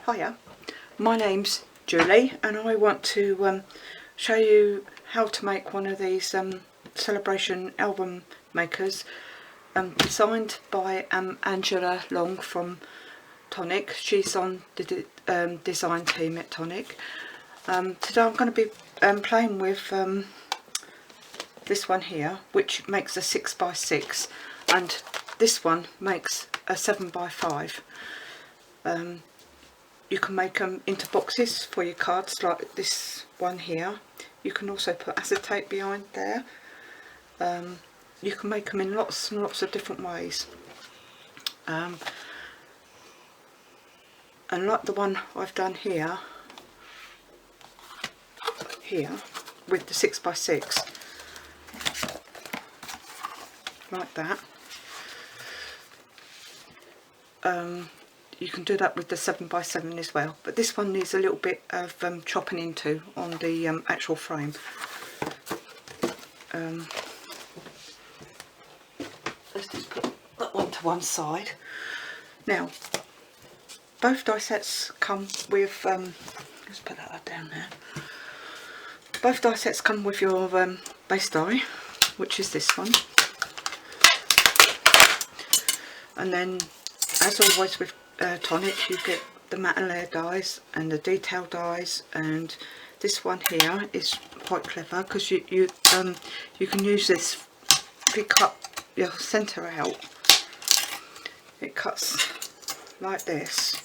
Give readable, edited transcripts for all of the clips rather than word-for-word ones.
Hiya, my name's Julie and I want to show you how to make one of these celebration album makers designed by Angela Long from Tonic. She's on the design team at Tonic. Today I'm going to be playing with this one here, which makes a 6x6, and this one makes a 7x5. You can make them into boxes for your cards like this one here. You can also put acetate behind there. You can make them in lots and lots of different ways. And like the one I've done here with the 6x6, like that. You can do that with the 7x7 as well, but this one needs a little bit of chopping into on the actual frame. Let's just put that one to one side. Now, both die sets come with, let's put that down there. Both die sets come with your base die, which is this one. And then, as always with Tonic, you get the matte and layer dies and the detail dies, and this one here is quite clever because you can use this if you cut your centre out. It cuts like this.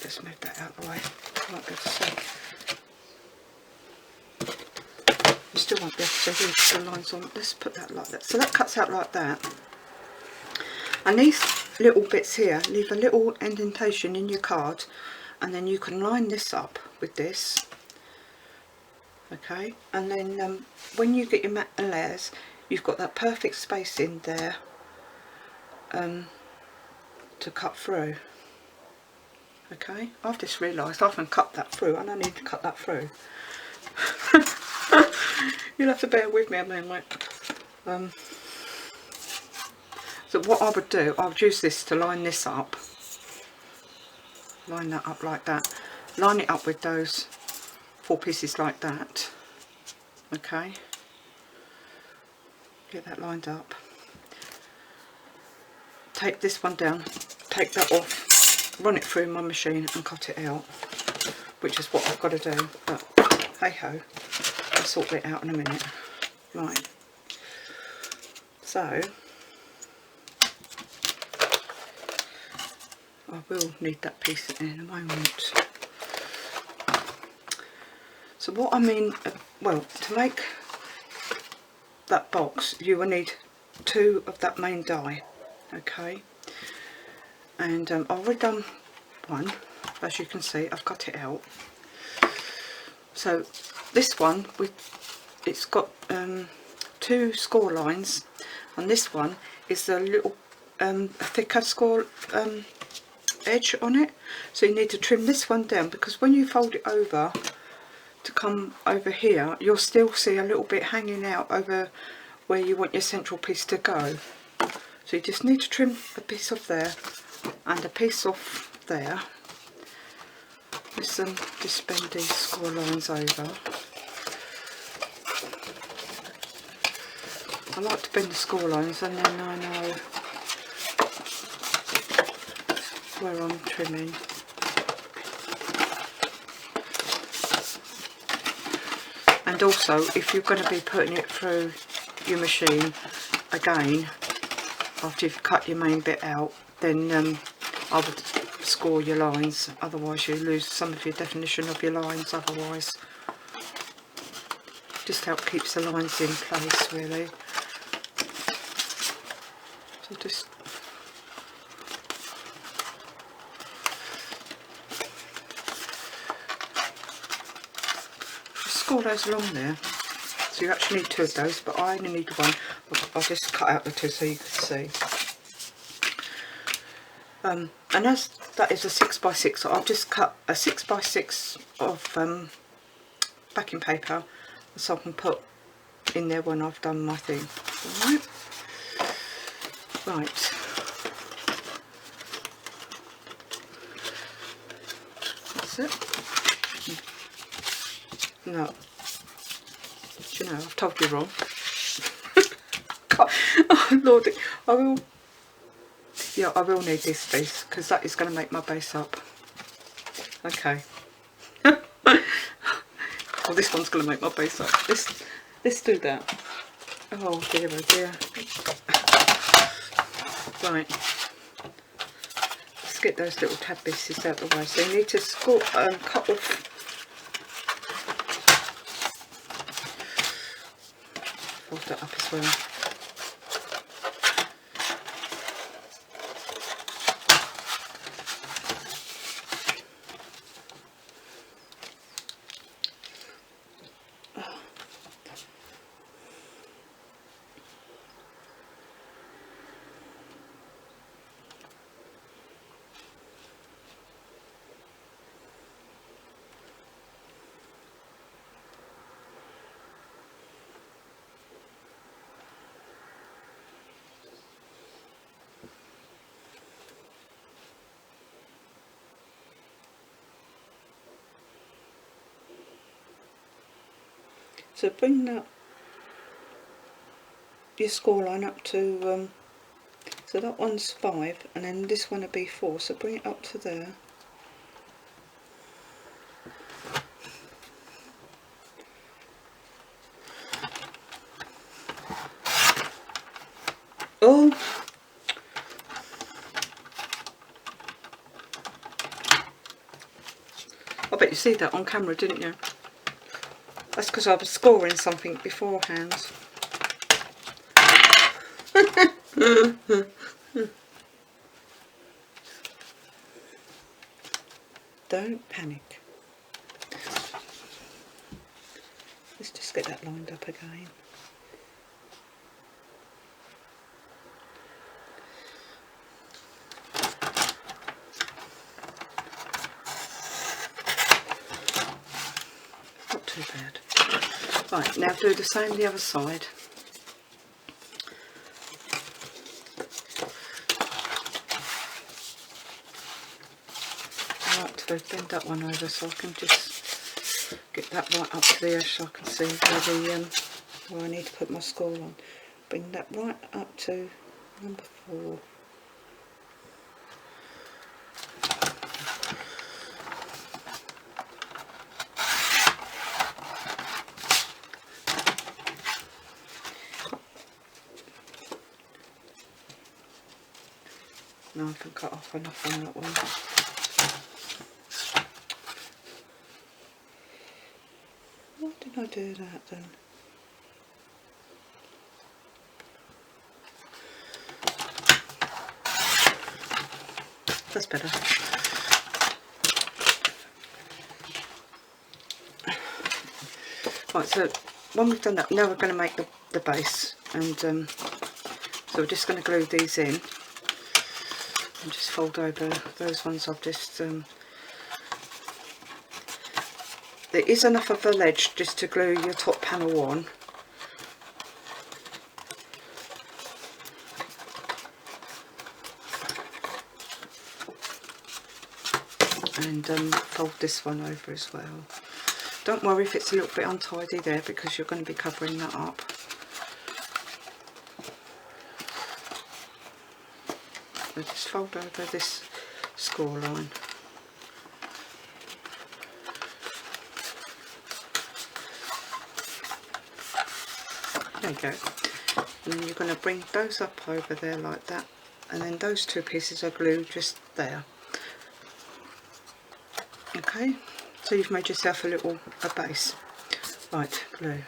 Let's move that out of the way. I won't be able to see. You still won't be able to see the lines on. Let's put that like that. So that cuts out like that. And these little bits here leave a little indentation in your card, and then you can line this up with this. Okay, and then when you get your matte and layers, you've got that perfect space in there to cut through. Okay, I've just realised I haven't cut that through and I need to cut that through. You'll have to bear with me a moment. So what I would do, I would use this to line this up. Line that up like that. Line it up with those 4 pieces like that. Okay. Get that lined up. Take this one down, take that off, run it through my machine and cut it out, which is what I've got to do, but hey ho, I'll sort it out in a minute. Right, so I will need that piece in a moment. So what I mean, well, to make that box you will need 2 of that main die. Okay, and I've already done one, as you can see. I've cut it out. So this one, it's got 2 score lines, and this one is a little thicker score edge on it, so you need to trim this one down, because when you fold it over to come over here, you'll still see a little bit hanging out over where you want your central piece to go. So you just need to trim a piece off there and a piece off there. Just bend these score lines over. I like to bend the score lines, and then I know where I'm trimming. And also, if you're going to be putting it through your machine again after you've cut your main bit out, then I would score your lines, otherwise you lose some of your definition of your lines otherwise. Just help keeps the lines in place, really. So just score those along there. So you actually need 2 of those, but I only need 1. I'll just cut out the 2 so you can see. And as that is a 6x6, I've just cut a 6x6 of backing paper, so I can put in there when I've done my thing. Right. it? No. Do you know, I've told you wrong. Oh Lordy, I will. Yeah, I will need this piece because that is going to make my base up. Okay. Well, this one's going to make my base up. Let's do that. Oh dear, oh dear. Right. Let's get those little tab pieces out of the way. So you need to cut off. Fold that up as well. So bring that your score line up to so that one's 5 and then this one will be 4, so bring it up to there. Oh, I bet you see that on camera, didn't you? That's because I was scoring something beforehand. Don't panic. Let's just get that lined up again. Not too bad. Right, now do the same the other side. I like to bend that one over so I can just get that right up to there so I can see where I need to put my score on. Bring that right up to number 4. Now I can cut off enough on that one. Why did I do that then? That's better. Right, so when we've done that, now we're going to make the base, and so we're just going to glue these in. And just fold over those ones I've just there is enough of a ledge just to glue your top panel on. And fold this one over as well. Don't worry if it's a little bit untidy there because you're going to be covering that up. So just fold over this score line. There you go. And then you're going to bring those up over there like that, and then those two pieces are glued just there. Okay, so you've made yourself a base. Right, glue.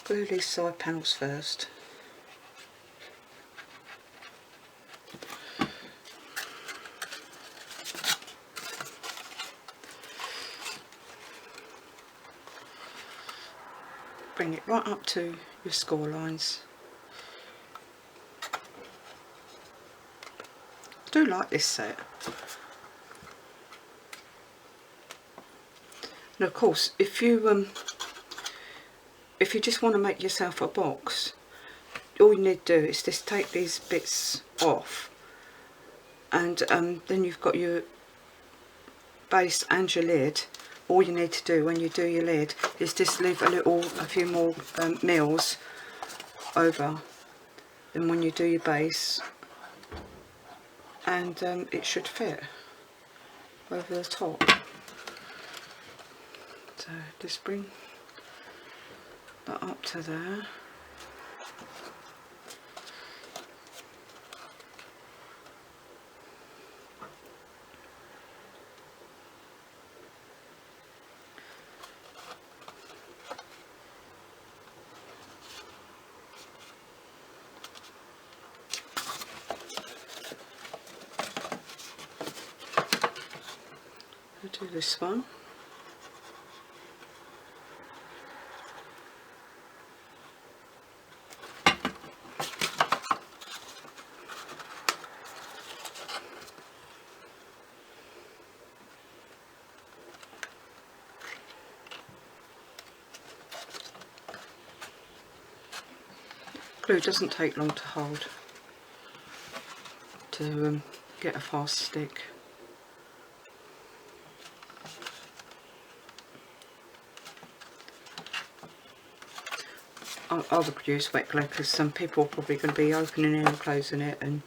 Glue these side panels first. Bring it right up to your score lines. I do like this set. And of course, if you just want to make yourself a box, all you need to do is just take these bits off, and then you've got your base and your lid. All you need to do when you do your lid is just leave a few more mils over than when you do your base, and it should fit over the top. So just bring that up to there. I'll do this one. Glue doesn't take long to hold, to get a fast stick. I would use wet glue because some people are probably going to be opening it and closing it, and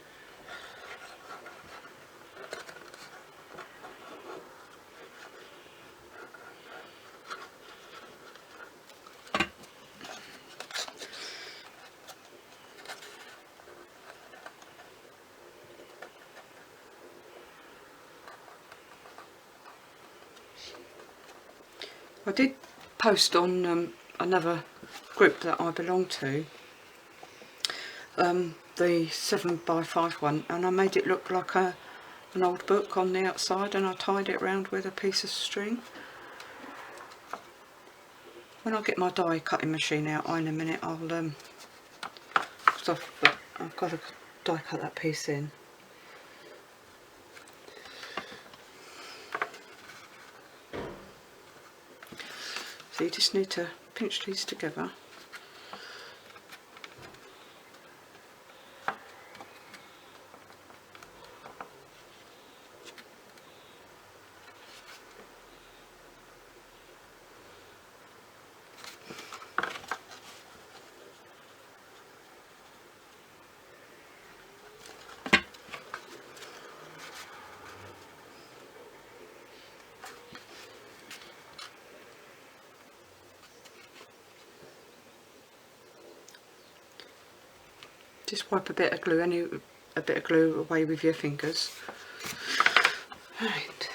I did post on another group that I belong to, the 7x5 one, and I made it look like an old book on the outside, and I tied it round with a piece of string. When I get my die cutting machine out in a minute, I'll cause I've got to die cut that piece in. So you just need to pinch these together. Just wipe a bit of glue away with your fingers. Right.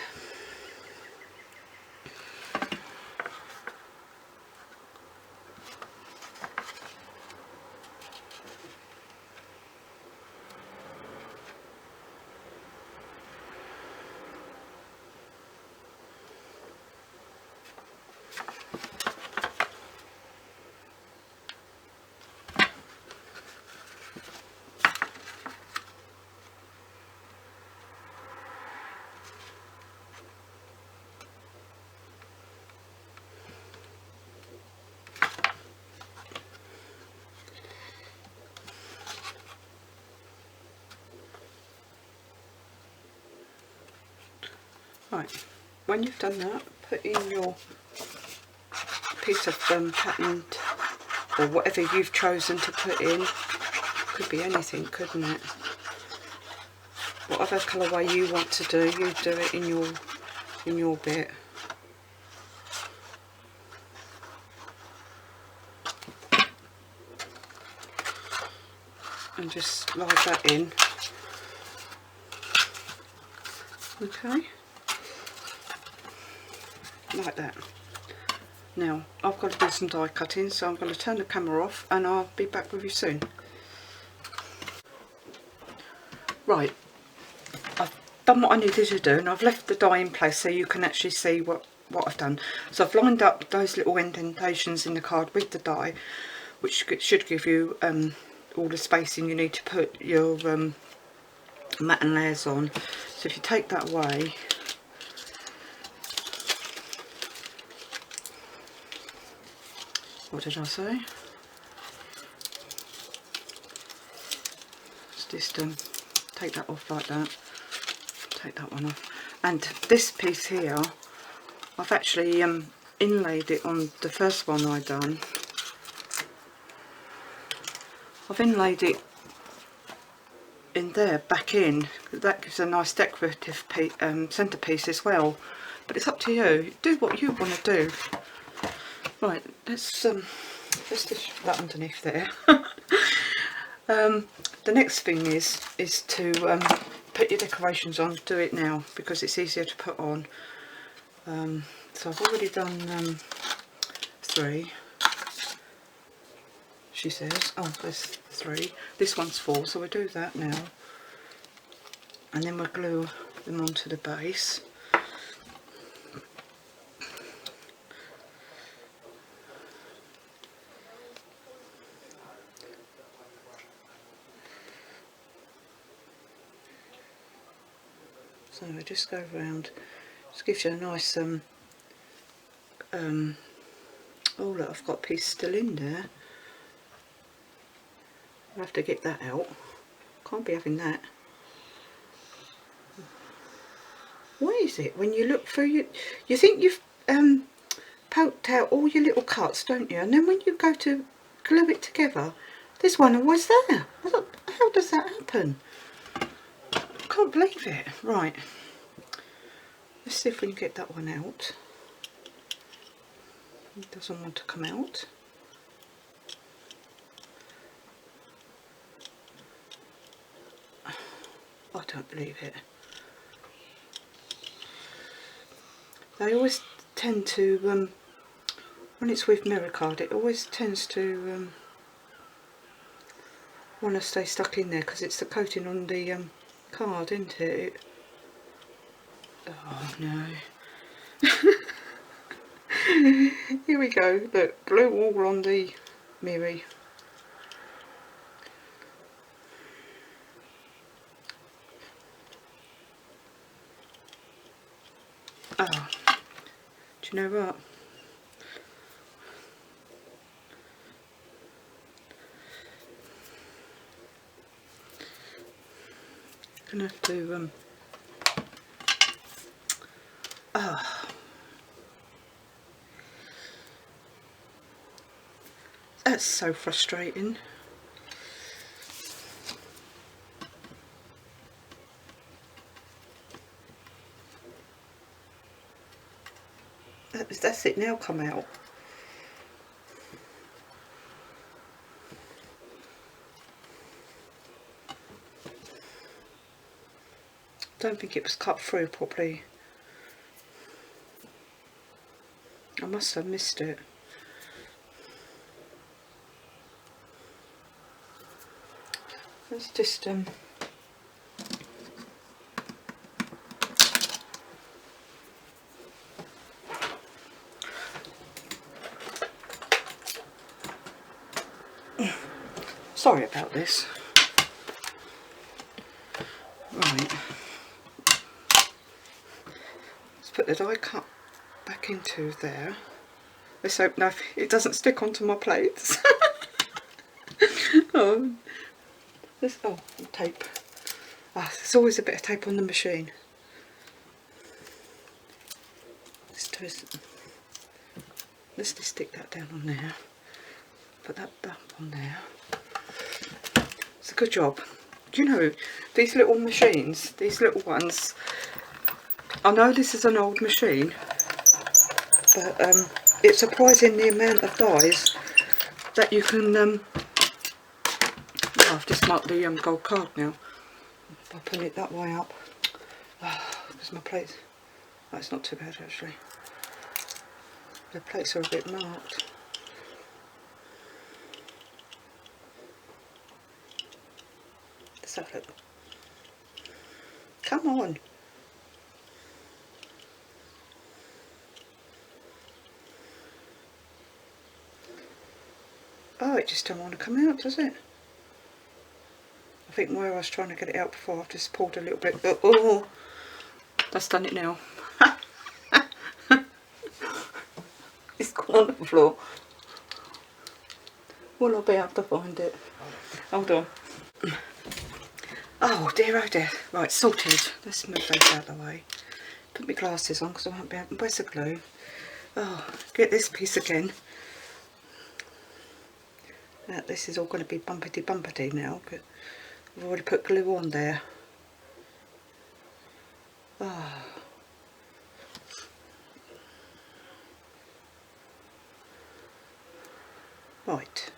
Right, when you've done that, put in your piece of patterned, or whatever you've chosen to put in. Could be anything, couldn't it? Whatever colourway you want to do, you do it in your bit. And just slide that in. Okay. Like that. Now I've got to do some die cutting, so I'm going to turn the camera off and I'll be back with you soon. Right, I've done what I needed to do, and I've left the die in place so you can actually see what I've done. So I've lined up those little indentations in the card with the die, which should give you all the spacing you need to put your matte and layers on. So if you take that away, what did I say? just take that off like that. Take that one off. And this piece here, I've actually inlaid it on the first one I done. I've inlaid it in there, back in. That gives a nice decorative centrepiece as well. But it's up to you. Do what you want to do. Right, let's just put that underneath there. The next thing is to put your decorations on. Do it now because it's easier to put on. So I've already done 3. She says, oh, there's 3. This one's 4, so we'll do that now. And then we'll glue them onto the base. So we just go around. Just gives you a nice oh look, I've got a piece still in there. I'll have to get that out. Can't be having that. What is it? When you look through you think you've poked out all your little cuts, don't you? And then when you go to glue it together, there's one always there. I thought, how does that happen? I can't believe it. Right. Let's see if we can get that one out. It doesn't want to come out. I don't believe it. They always tend to, when it's with mirror card, it always tends to want to stay stuck in there because it's the coating on the card, isn't it? Oh no. Here we go. Look, glue all on the mirror. Oh, do you know what? I'm gonna have to that's so frustrating. That's it now, come out. Don't think it was cut through properly. I must have missed it. Let's just sorry about this. Right. Let's put the die cut back into there. Let's hope no, it doesn't stick onto my plates. Oh, tape. Ah, there's always a bit of tape on the machine. Let's just stick that down on there. Put that on there. It's a good job. Do you know, these little machines, these little ones, I know this is an old machine, but it's surprising the amount of dies that you can, oh, I've just marked the gold card now, by putting it that way up, because my plates, that's not too bad actually, the plates are a bit marked. Let's have a look. Come on. Oh, it just don't want to come out, does it? I think where I was trying to get it out before, I've just pulled a little bit, but oh, that's done it now. It's gone on the floor. Will I be able to find it? Hold on. Oh dear, oh dear. Right, sorted. Let's move those out of the way. Put my glasses on because I won't be able to. Where's the glue? Oh, get this piece again. Now, this is all going to be bumpety now. But I've already put glue on there. Oh. Right.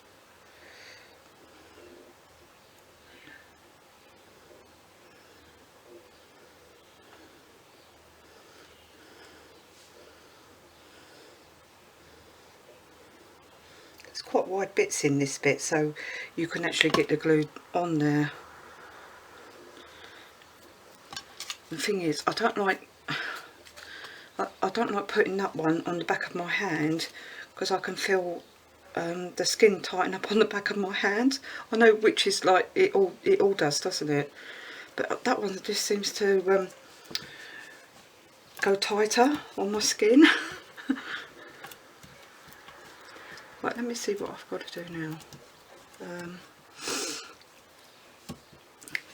There's quite wide bits in this bit, so you can actually get the glue on there. The thing is, I don't like putting that one on the back of my hand because I can feel the skin tighten up on the back of my hand. I know which is like it all does, doesn't it? But that one just seems to go tighter on my skin. Right, let me see what I've got to do now.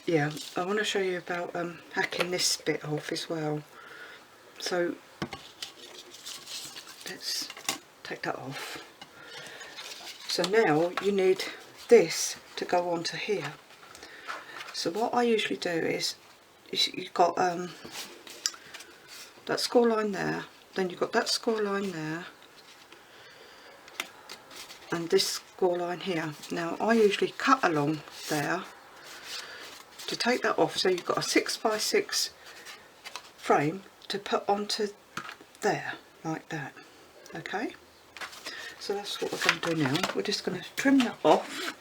Yeah, I want to show you about hacking this bit off as well. So let's take that off. So now you need this to go onto here. So what I usually do is you've got that score line there, then you've got that score line there, and this score line here. Now I usually cut along there to take that off, so you've got a 6x6 frame to put onto there, like that. Okay, so that's what we're going to do now. We're just going to trim that off.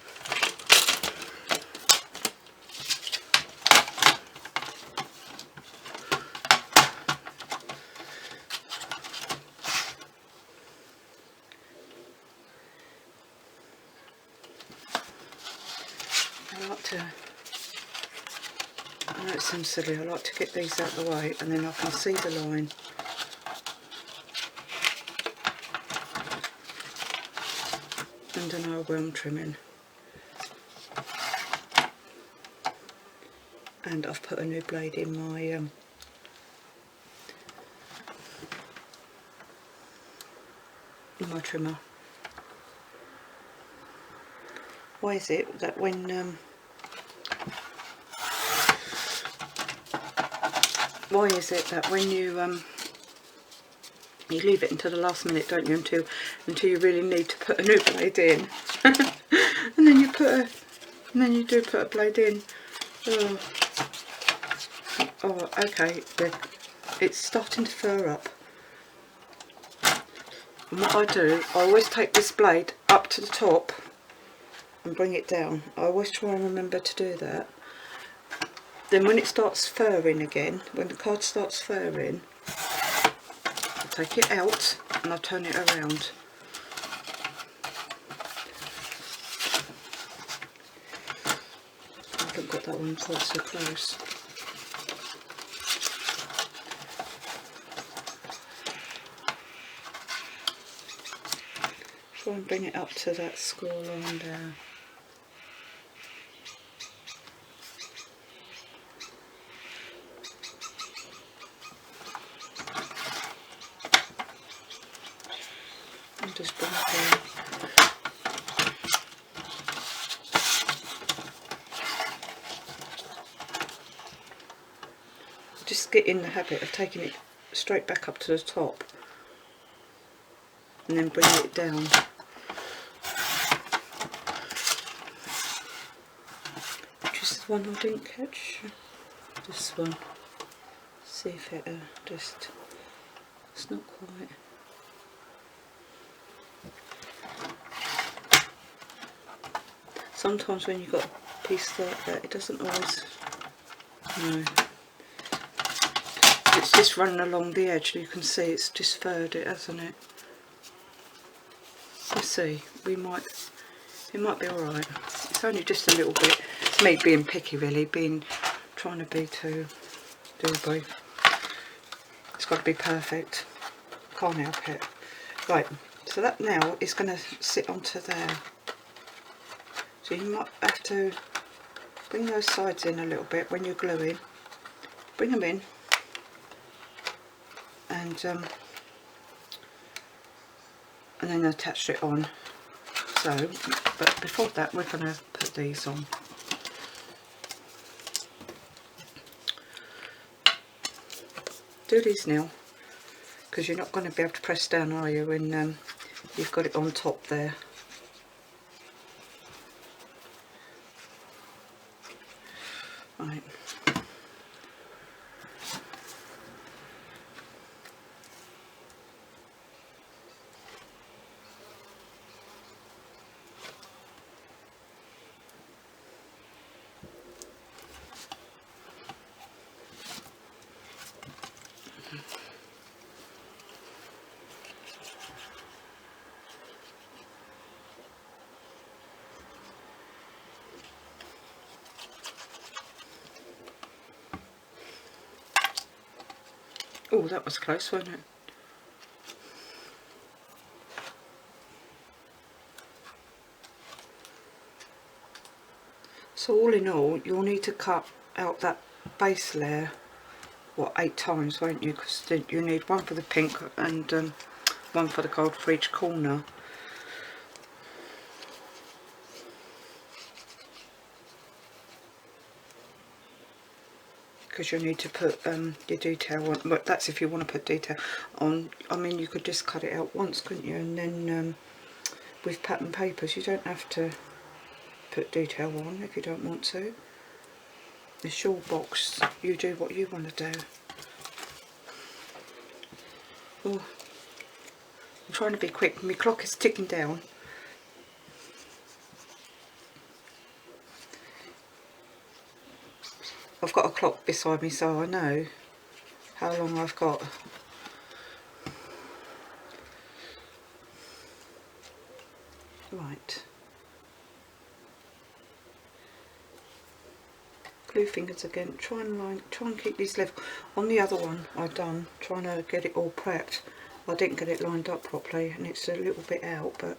I know it sounds silly, I like to get these out of the way and then I can see the line. And I know where I'm trimming. And I've put a new blade in my trimmer. Why is it that when you leave it until the last minute, don't you, until you really need to put a new blade in, and then you do put a blade in. Oh, okay, it's starting to fur up. And what I do, I always take this blade up to the top and bring it down. I always try and remember to do that. Then when it starts furring again, when the card starts furring, I take it out and I turn it around. I haven't got that one quite so close. Try and bring it up to that score line there. And just bring it down. Just get in the habit of taking it straight back up to the top and then bring it down. Which is the one I didn't catch? This one. See if it just, it's not quite. Sometimes when you've got a piece like that, it doesn't always, no. It's just running along the edge, you can see it's just furred it, hasn't it? Let's see, it might be alright. It's only just a little bit. It's me being picky really, trying to be too doobie. It's got to be perfect. Can't help it. Right, so that now is going to sit onto there. So you might have to bring those sides in a little bit when you're gluing. Bring them in, and then attach it on. So, but before that, we're going to put these on. Do these now, because you're not going to be able to press down, are you, when you've got it on top there. Right. Oh, that was close, wasn't it? So all in all, you'll need to cut out that base layer, what, 8 times, won't you? Because you need one for the pink and one for the gold for each corner. Because you need to put your detail on, but that's if you want to put detail on. I mean, you could just cut it out once, couldn't you? And then with pattern papers, you don't have to put detail on if you don't want to. It's your box, you do what you want to do. Oh, I'm trying to be quick, my clock is ticking down. I've got a clock beside me, so I know how long I've got. Right. Glue fingers again. Try and keep these level. On the other one I've done, trying to get it all prepped. I didn't get it lined up properly, and it's a little bit out, but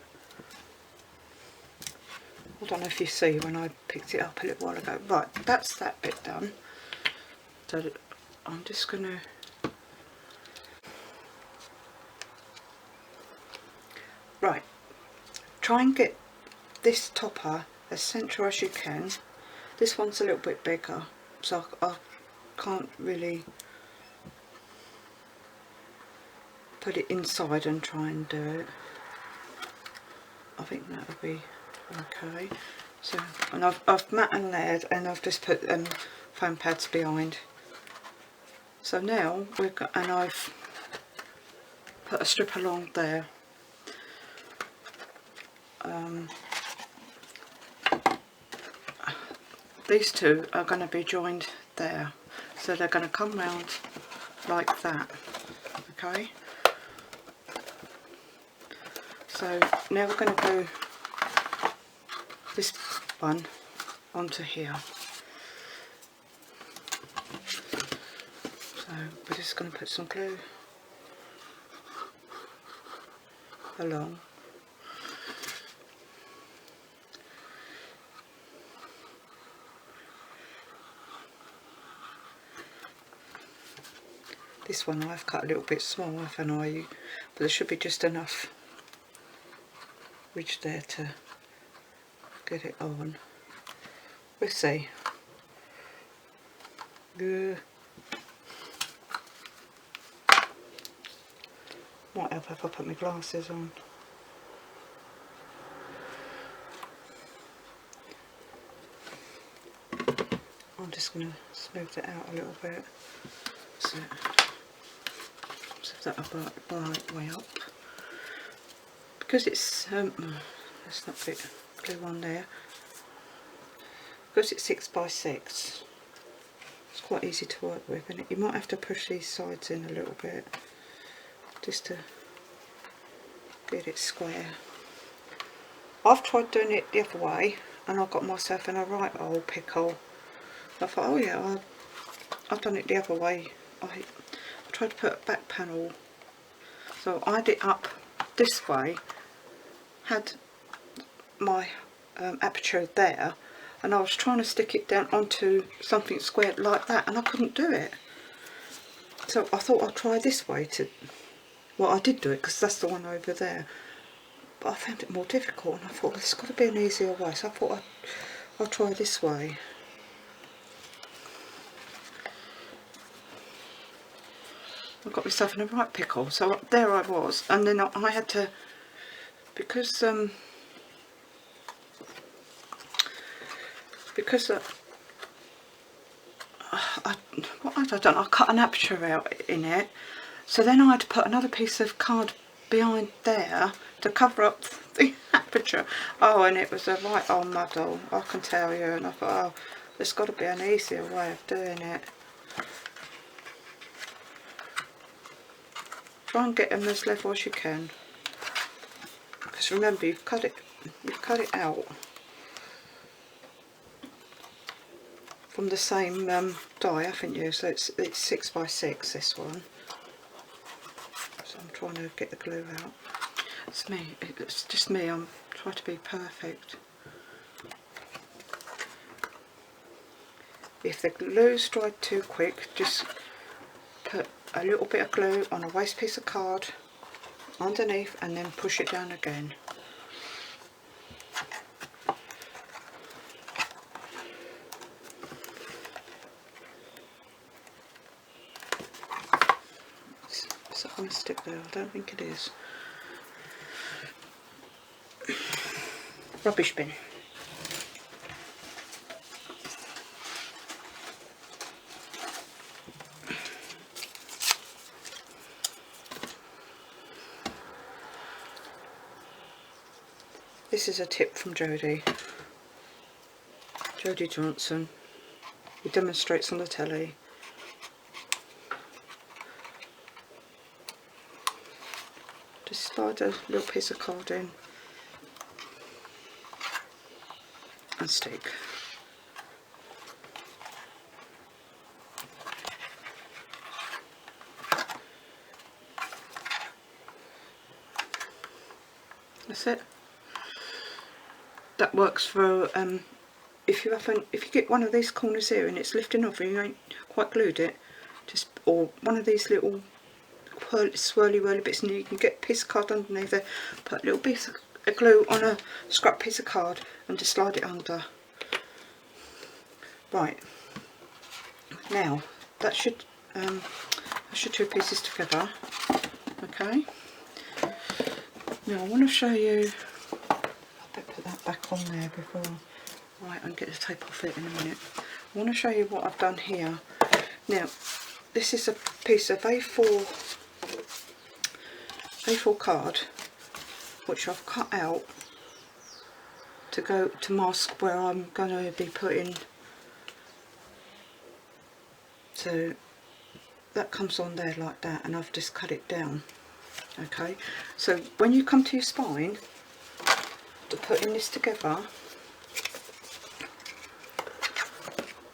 I don't know if you see when I picked it up a little while ago. Right, that's that bit done. So I'm just going to... Right, try and get this topper as central as you can. This one's a little bit bigger, so I can't really put it inside and try and do it. I think that'll be okay. So, and I've mat and layered, and I've just put foam pads behind. So now and I've put a strip along there. These two are going to be joined there, so they're going to come round like that. Okay. So now we're going to glue this one onto here. So we're just going to put some glue along. This one I've cut a little bit small, haven't I? But there should be just enough ridge there to get it on. We'll see. Might help if I put my glasses on. I'm just going to smooth it out a little bit. So that'll bright way up. Because it's let's not put glue on there. Because it's 6 by 6, it's quite easy to work with, and you might have to push these sides in a little bit just to get it square. I've tried doing it the other way, and I got myself in a right old pickle. I thought, oh yeah, I've done it the other way. I tried to put a back panel, so I had it up this way, had my aperture there, and I was trying to stick it down onto something squared like that, and I couldn't do it. So I thought I'd try this way to, well, I did do it because that's the one over there, but I found it more difficult, and I thought, well, there's got to be an easier way, so I thought I'll try this way. I got myself in a right pickle. So there I was, and then I had to, because what had I done? I cut an aperture out in it, so then I had to put another piece of card behind there to cover up the aperture. Oh, and it was a right old muddle, I can tell you. And I thought, oh, there's got to be an easier way of doing it. Try and get them as level as you can, because remember, you've cut it out from the same die, haven't you? So it's 6 by 6, this one. So I'm trying to get the glue out. It's me. It's just me. I'm trying to be perfect. If the glue's dried too quick, just put a little bit of glue on a waste piece of card underneath and then push it down again. Is that going to stick there? I don't think it is. Rubbish bin. This is a tip from Jodie Johnson, who demonstrates on the telly. Just slide a little piece of card in and stick. That's it. That works for if you get one of these corners here and it's lifting off and you ain't quite glued it, just, or one of these little swirly whirly bits, and you can get a piece of card underneath there, put a little piece of glue on a scrap piece of card and just slide it under. Right, now that should two pieces together. Okay, now I want to show you, I better put that back on there before, right, and get the tape off it in a minute. I want to show you what I've done here. Now this is a piece of A4 card which I've cut out to mask where I'm going to be putting, so that comes on there like that, and I've just cut it down. Okay, so when you come to your spine to putting this together,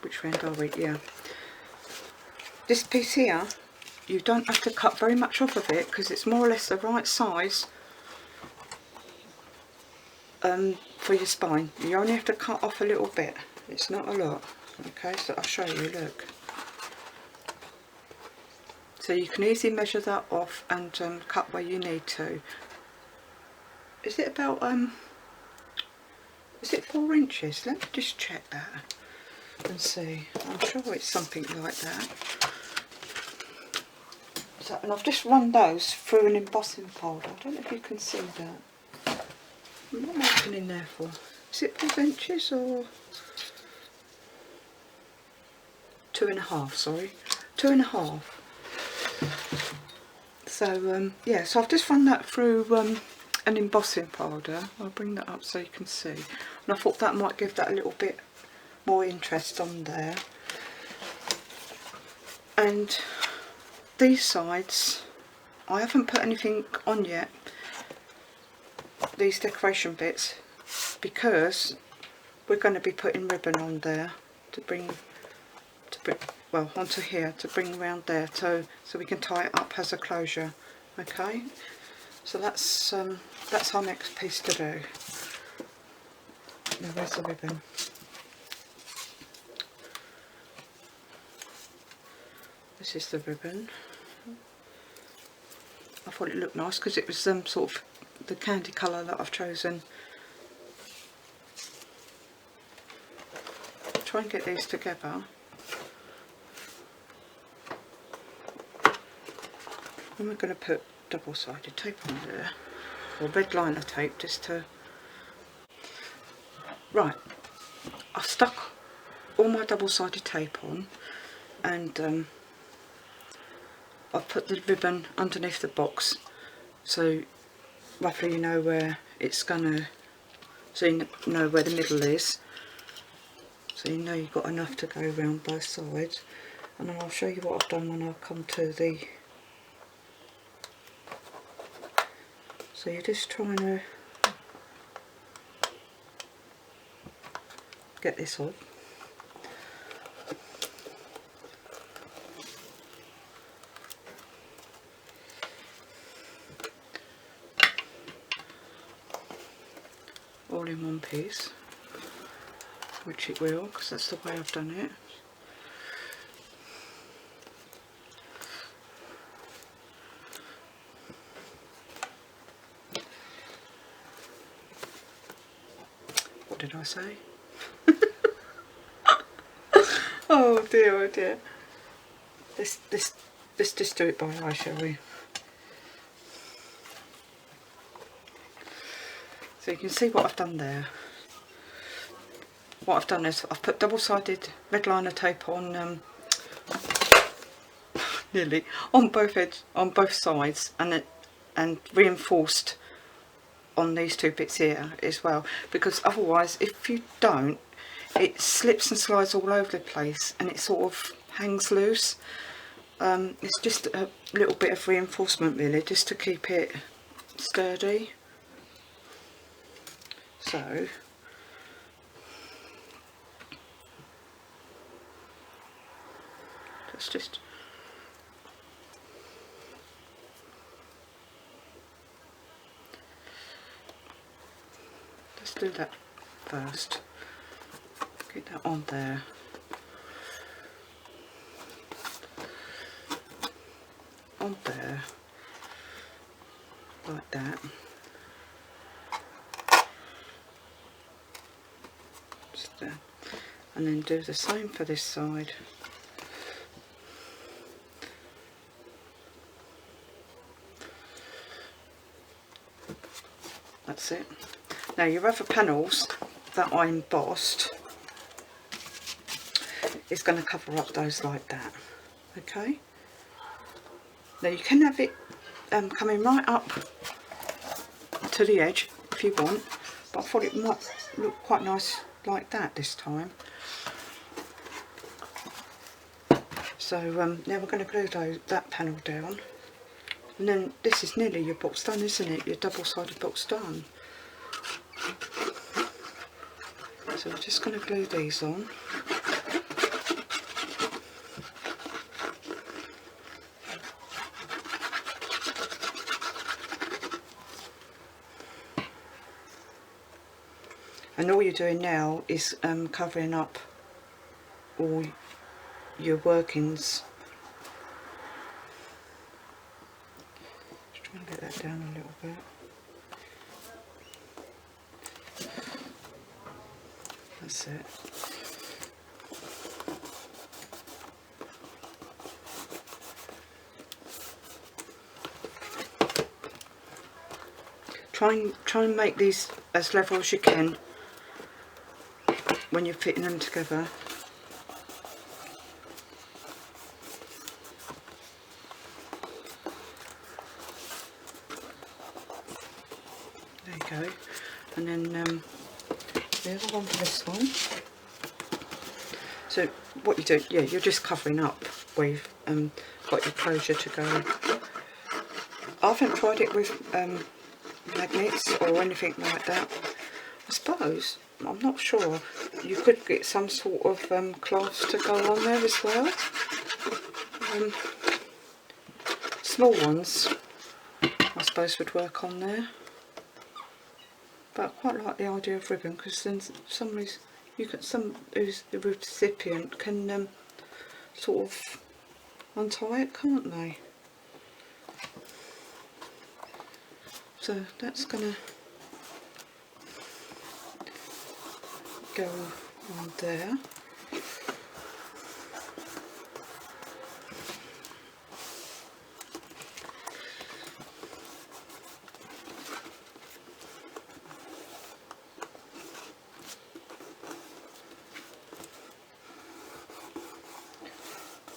which end are we? Yeah, this piece here, you don't have to cut very much off of it because it's more or less the right size for your spine. You only have to cut off a little bit, it's not a lot. Okay, so I'll show you, look. So you can easily measure that off and cut where you need to. Is it about, is it 4 inches? Let me just check that and see. I'm sure it's something like that. So, and I've just run those through an embossing folder. I don't know if you can see that. What am I looking in there for? Is it 4 inches or 2.5? Sorry, 2.5. So yeah, so I've just run that through an embossing powder. I'll bring that up so you can see. And I thought that might give that a little bit more interest on there. And these sides, I haven't put anything on yet, these decoration bits, because we're going to be putting ribbon on there to bring well, onto here, to bring around there, so we can tie it up as a closure. Okay, so that's our next piece to do. Now where's the ribbon? This is the ribbon. I thought it looked nice because it was sort of the candy colour that I've chosen. Try and get these together. And we're going to put double-sided tape on there, or red liner tape, just to... Right, I've stuck all my double-sided tape on, and I've put the ribbon underneath the box, so roughly you know where it's gonna, so you know where the middle is, so you know you've got enough to go around both sides. And then I'll show you what I've done when I come to the... So you're just trying to get this off. All in one piece, which it will, because that's the way I've done it. What did I say? Oh dear, oh dear. Let's just do it by eye, shall we? So you can see what I've done there. What I've done is I've put double-sided red liner tape on, nearly on both edges, on both sides, and reinforced on these two bits here as well. Because otherwise, if you don't, it slips and slides all over the place, and it sort of hangs loose. It's just a little bit of reinforcement, really, just to keep it sturdy. So let's just do that first. Get that on there. On there. Like that. Just there. And then do the same for this side. That's it. Now your other panels that I embossed is going to cover up those like that. Okay. Now you can have it coming right up to the edge if you want, but I thought it might look quite nice like that this time. So now we're going to glue that panel down, and then this is nearly your box done, isn't it? Your double-sided box done. So we're just going to glue these on. And all you're doing now is covering up all your workings. Just trying to get that down a little bit. That's it. Try and make these as level as you can when you're fitting them together. There you go. And then the other one for this one. So what you do, yeah, you're just covering up where you've got your closure to go. I haven't tried it with magnets or anything like that. I suppose, I'm not sure, you could get some sort of cloths to go on there as well. Small ones I suppose would work on there. But I quite like the idea of ribbon, because then somebody's, you can, some who's the recipient can sort of untie it, can't they? So that's gonna go on there.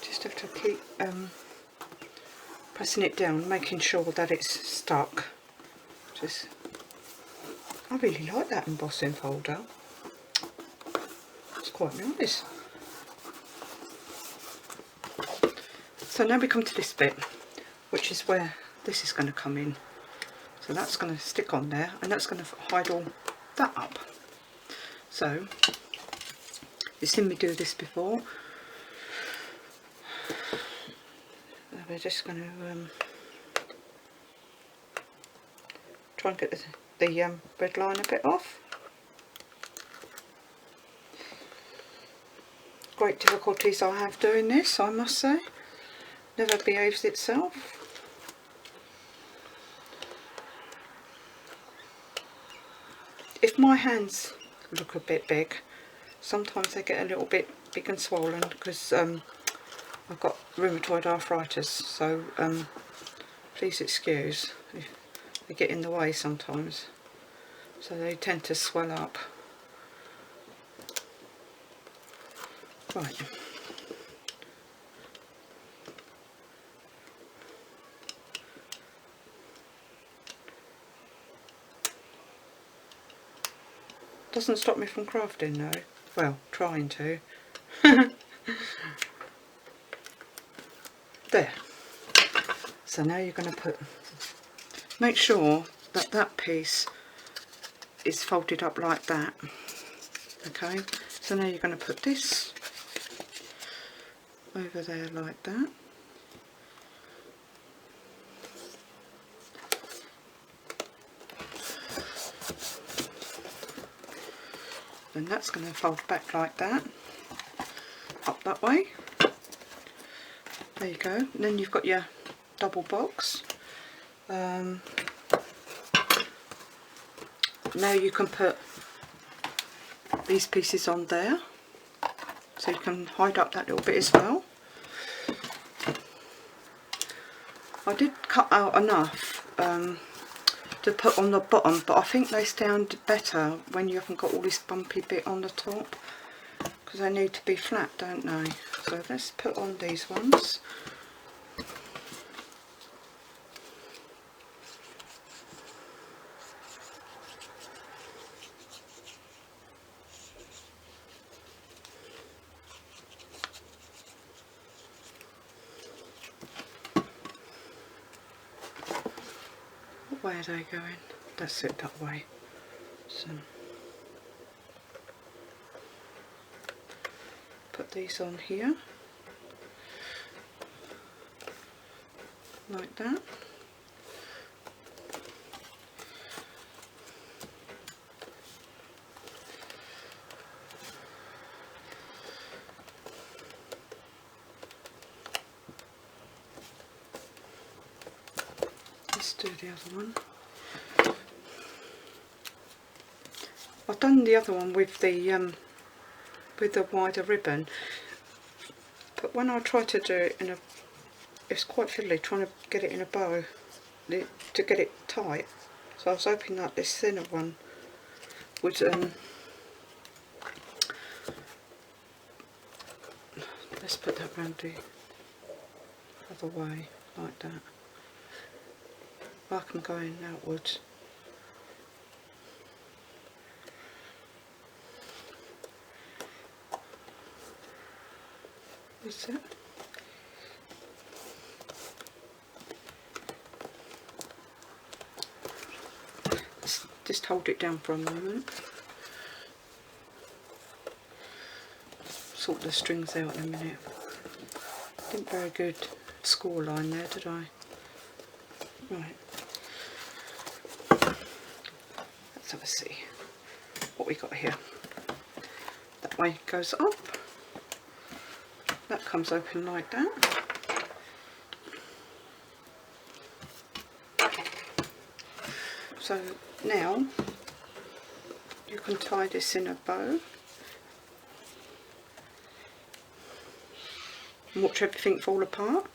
Just have to keep pressing it down, making sure that it's stuck. I really like that embossing folder. It's quite nice. So now we come to this bit, which is where this is going to come in. So that's going to stick on there, and that's going to hide all that up. So you've seen me do this before. We're just going to try and get the red line a bit off. Great difficulties I have doing this, I must say. Never behaves itself. If my hands look a bit big, sometimes they get a little bit big and swollen because I've got rheumatoid arthritis, so please excuse if they get in the way sometimes. So they tend to swell up. Right. Doesn't stop me from crafting though. Well, trying to. There. So now you're going to make sure that that piece is folded up like that. Okay, so now you're going to put this over there like that. And that's going to fold back like that, up that way. There you go. And then you've got your double box. Now you can put these pieces on there, so you can hide up that little bit as well. I did cut out enough to put on the bottom, but I think they stand better when you haven't got all this bumpy bit on the top, because they need to be flat, don't they? So let's put on these ones. What way are they going? That's it, that way. So put these on here like that. Let's do the other one. I've done the other one with the wider ribbon, but when I try to do it it's quite fiddly trying to get it in a bow to get it tight. So I was hoping that this thinner one would let's put that round the other way like that, like I'm going outwards. That's it. Let's just hold it down for a moment. Sort the strings out in a minute. Didn't very good score line there, did I? Right. Let's have a see what we got here. That way goes up. That comes open like that. So now you can tie this in a bow and watch everything fall apart.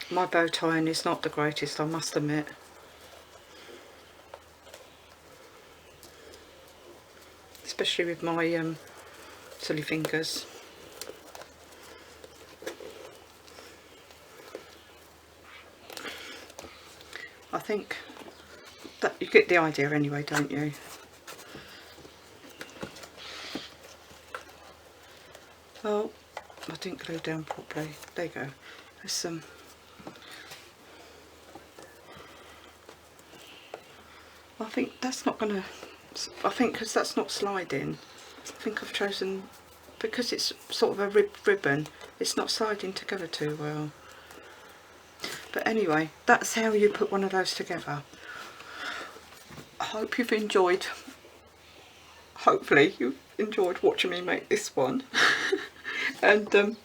My bow tying is not the greatest, I must admit. Especially with my silly fingers. I think that you get the idea anyway, don't you? Oh, I didn't glue down properly. There you go. There's some. I think that's not going to. I think because that's not sliding. I think I've chosen, because it's sort of a ribbon, it's not sliding together too well. But anyway, that's how you put one of those together. I hope you've enjoyed. Hopefully you've enjoyed watching me make this one. And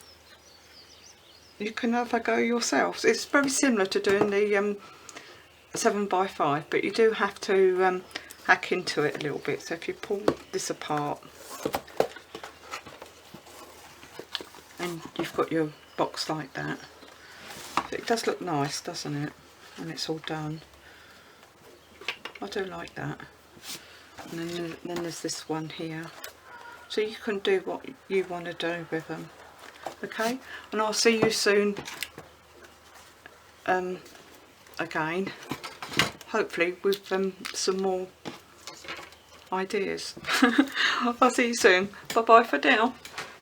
you can have a go yourselves. It's very similar to doing the 7x5, but you do have to hack into it a little bit. So if you pull this apart and you've got your box like that, it does look nice, doesn't it, when it's all done. I do like that. And then there's this one here, so you can do what you want to do with them. Okay, and I'll see you soon again, hopefully with some more ideas. I'll see you soon. Bye bye for now.